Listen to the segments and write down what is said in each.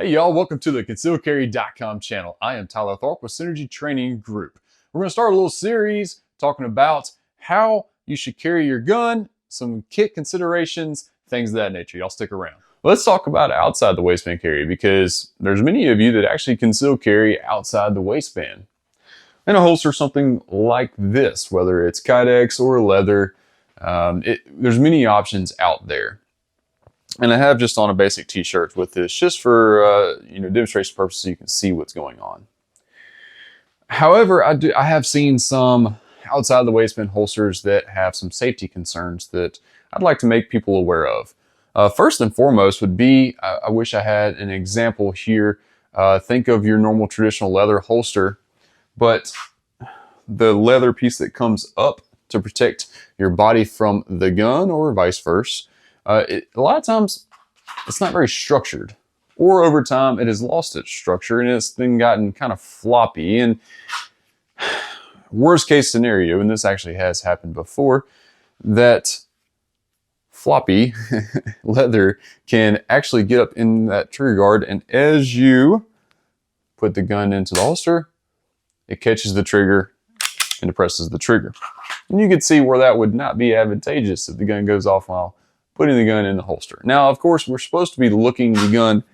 Hey y'all, welcome to the concealcarry.com channel. I am Tyler Tharp with Synergy Training Group. We're going to start a little series talking about how you should carry your gun, some kit considerations, things of that nature. Y'all stick around. Let's talk about outside the waistband carry because there's many of you that actually conceal carry outside the waistband. And a holster something like this, whether it's Kydex or leather, there's many options out there. And I have just on a basic t-shirt with this just for demonstration purposes so you can see what's going on. However, I have seen some outside the waistband holsters that have some safety concerns that I'd like to make people aware of. First and foremost would be, I wish I had an example here. Think of your normal traditional leather holster, but the leather piece that comes up to protect your body from the gun or vice versa. A lot of times it's not very structured, or over time it has lost its structure and it's then gotten kind of floppy. And worst case scenario, and this actually has happened before, that floppy leather can actually get up in that trigger guard, and as you put the gun into the holster, it catches the trigger and depresses the trigger. And you can see where that would not be advantageous if the gun goes off while putting the gun in the holster. Now, of course, we're supposed to be looking the gun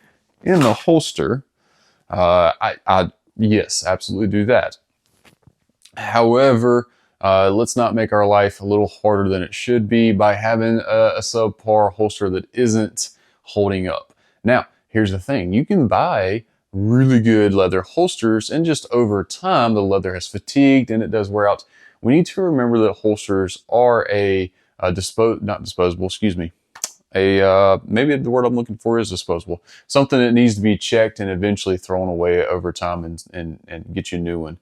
in the holster. Yes, absolutely do that. However, let's not make our life a little harder than it should be by having a subpar holster that isn't holding up. Now, here's the thing. You can buy really good leather holsters, and just over time, the leather has fatigued and it does wear out. We need to remember that holsters are maybe the word I'm looking for is disposable. Something that needs to be checked and eventually thrown away over time and get you a new one.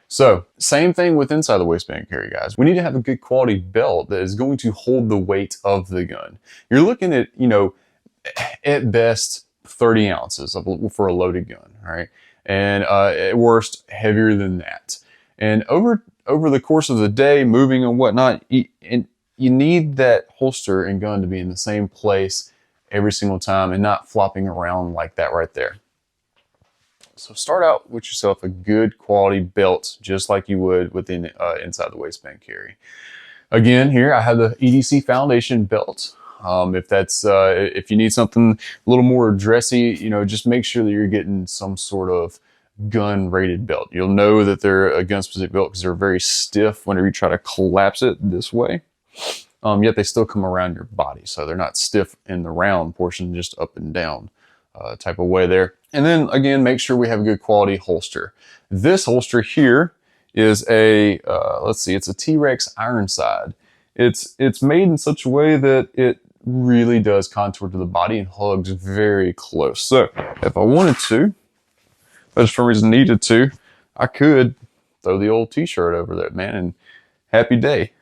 So same thing with inside the waistband carry, guys. We need to have a good quality belt that is going to hold the weight of the gun. You're looking at, at best 30 ounces for a loaded gun, all right? And at worst, heavier than that. And over the course of the day, moving and whatnot, you need that holster and gun to be in the same place every single time and not flopping around like that right there. So start out with yourself a good quality belt, just like you would with the inside the waistband carry. Again, here I have the EDC Foundation belt. If you need something a little more dressy, just make sure that you're getting some sort of gun rated belt. You'll know that they're a gun specific belt because they're very stiff whenever you try to collapse it this way. Yet they still come around your body, so they're not stiff in the round portion, just up and down type of way there. And then again, make sure we have a good quality holster. This holster here is it's a T-Rex Ironside. It's made in such a way that it really does contour to the body and hugs very close. So if I wanted to, but for some reason needed to, I could throw the old t-shirt over there, man, and happy day.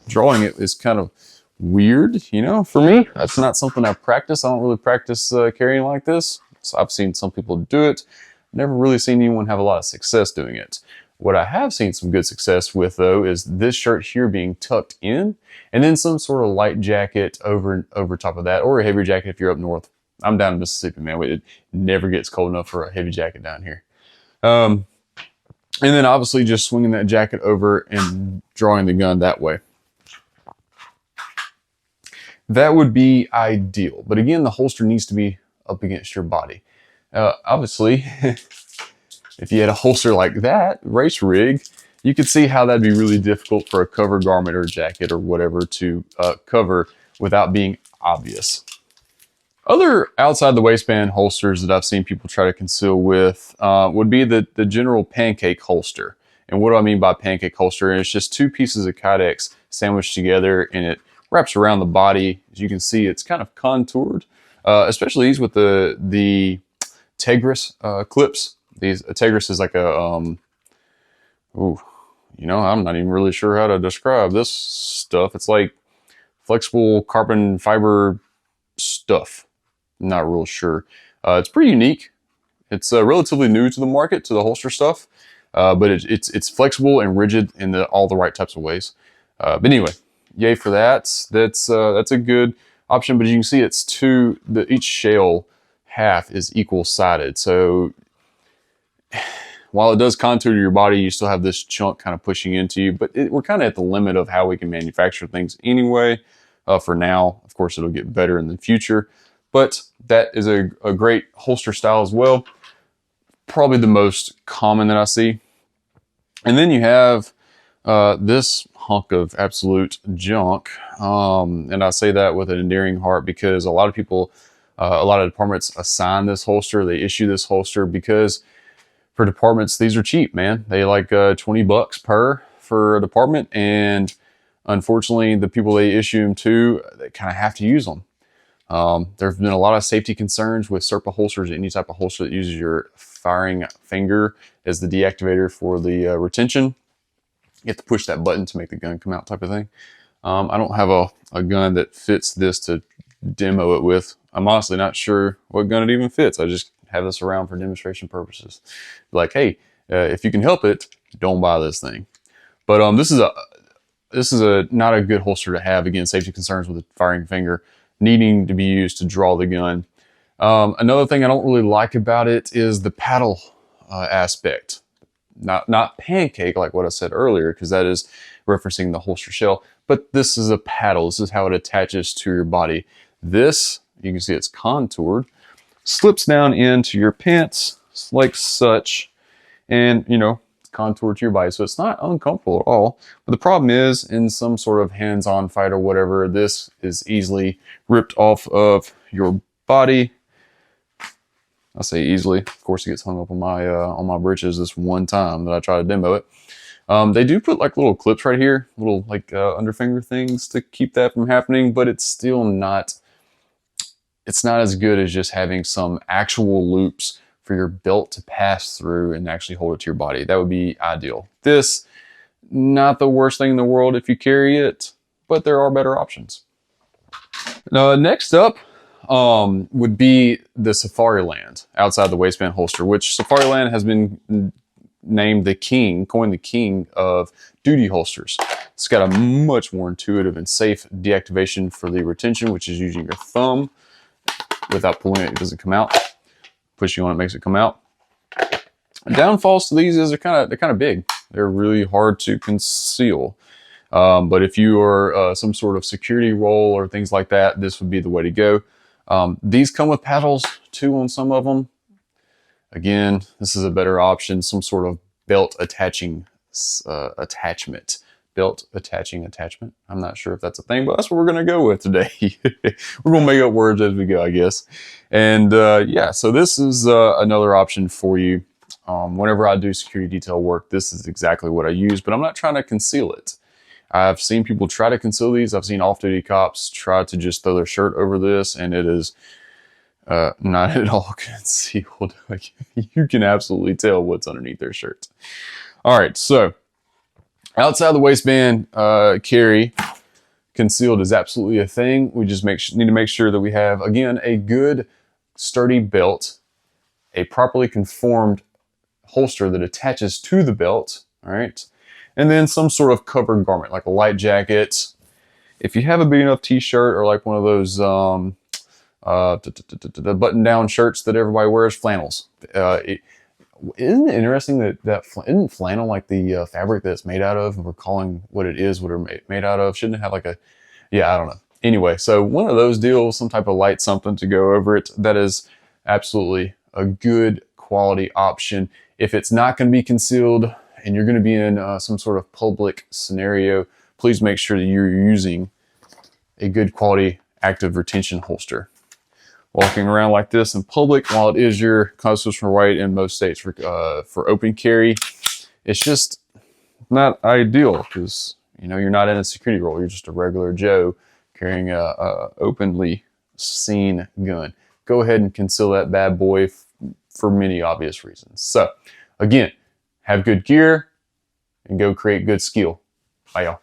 Drawing it is kind of weird, for me. That's not something I practice. I don't really practice carrying like this. So I've seen some people do it. Never really seen anyone have a lot of success doing it. What I have seen some good success with, though, is this shirt here being tucked in, and then some sort of light jacket over top of that, or a heavy jacket if you're up north. I'm down in Mississippi, man. It never gets cold enough for a heavy jacket down here. And then obviously just swinging that jacket over and drawing the gun that way. That would be ideal. But again, the holster needs to be up against your body. Obviously, if you had a holster like that, race rig, you could see how that'd be really difficult for a cover garment or jacket or whatever to cover without being obvious. Other outside the waistband holsters that I've seen people try to conceal with would be the general pancake holster. And what do I mean by pancake holster? It's just two pieces of Kydex sandwiched together, and it wraps around the body. As you can see, it's kind of contoured, especially these with the Tegris clips. Tegris is like a, I'm not even really sure how to describe this stuff. It's like flexible carbon fiber stuff. Not real sure. It's pretty unique. It's relatively new to the market, to the holster stuff, but it's flexible and rigid in all the right types of ways. But anyway, yay for that. That's a good option. But you can see each shell half is equal sided. So while it does contour to your body, you still have this chunk kind of pushing into you, but we're kind of at the limit of how we can manufacture things anyway. For now, of course, it'll get better in the future, but that is a great holster style as well. Probably the most common that I see. And then you have this hunk of absolute junk. And I say that with an endearing heart because a lot of people, a lot of departments assign this holster, they issue this holster because for departments, these are cheap, man. They like $20 for a department, and unfortunately, the people they issue them to, they kind of have to use them. There have been a lot of safety concerns with Serpa holsters, any type of holster that uses your firing finger as the deactivator for the retention. You have to push that button to make the gun come out type of thing. I don't have a gun that fits this to demo it with. I'm honestly not sure what gun it even fits. I just have this around for demonstration purposes. Like, hey, if you can help it, don't buy this thing. But this is not a good holster to have. Again, safety concerns with the firing finger needing to be used to draw the gun. Another thing I don't really like about it is the paddle aspect. Not pancake like what I said earlier, because that is referencing the holster shell, but this is a paddle. This is how it attaches to your body. This, you can see it's contoured, slips down into your pants like such, and contour to your body, so it's not uncomfortable at all. But the problem is, in some sort of hands-on fight or whatever, this is easily ripped off of your body. I say easily. Of course, it gets hung up on my britches this one time that I try to demo it. They do put like little clips right here, little like underfinger things to keep that from happening, but it's still not. It's not as good as just having some actual loops for your belt to pass through and actually hold it to your body. That would be ideal. This, not the worst thing in the world if you carry it, but there are better options. Now, next up would be the Safariland outside the waistband holster, which Safariland has been named coined the king of duty holsters. It's got a much more intuitive and safe deactivation for the retention, which is using your thumb. Without pulling it, it doesn't come out. Pushing on it makes it come out. Downfalls to these is they're kind of big. They're really hard to conceal. But if you are some sort of security role or things like that, this would be the way to go. These come with paddles too on some of them. Again, this is a better option. Some sort of belt attaching attachment. Belt attaching attachment. I'm not sure if that's a thing, but that's what we're going to go with today. We're going to make up words as we go, I guess. And yeah, so this is another option for you. Whenever I do security detail work, this is exactly what I use, but I'm not trying to conceal it. I've seen people try to conceal these. I've seen off-duty cops try to just throw their shirt over this, and it is not at all concealed. Like, you can absolutely tell what's underneath their shirts. All right, so outside the waistband carry, concealed is absolutely a thing. We just need to make sure that we have, again, a good sturdy belt, a properly conformed holster that attaches to the belt, all right? And then some sort of covered garment, like a light jacket. If you have a big enough t-shirt or like one of those button-down shirts that everybody wears, flannels. Isn't it interesting that isn't flannel like the fabric that it's made out of? And we're calling what it is what it's made out of. Shouldn't it have like a, yeah, I don't know. Anyway, so one of those deals, some type of light something to go over it, that is absolutely a good quality option. If it's not going to be concealed and you're going to be in some sort of public scenario, please make sure that you're using a good quality active retention holster. Walking around like this in public, while it is your constitutional right in most states for open carry, it's just not ideal because you're not in a security role. You're just a regular Joe carrying a openly seen gun. Go ahead and conceal that bad boy for many obvious reasons. So again, have good gear and go create good skill. Bye, y'all.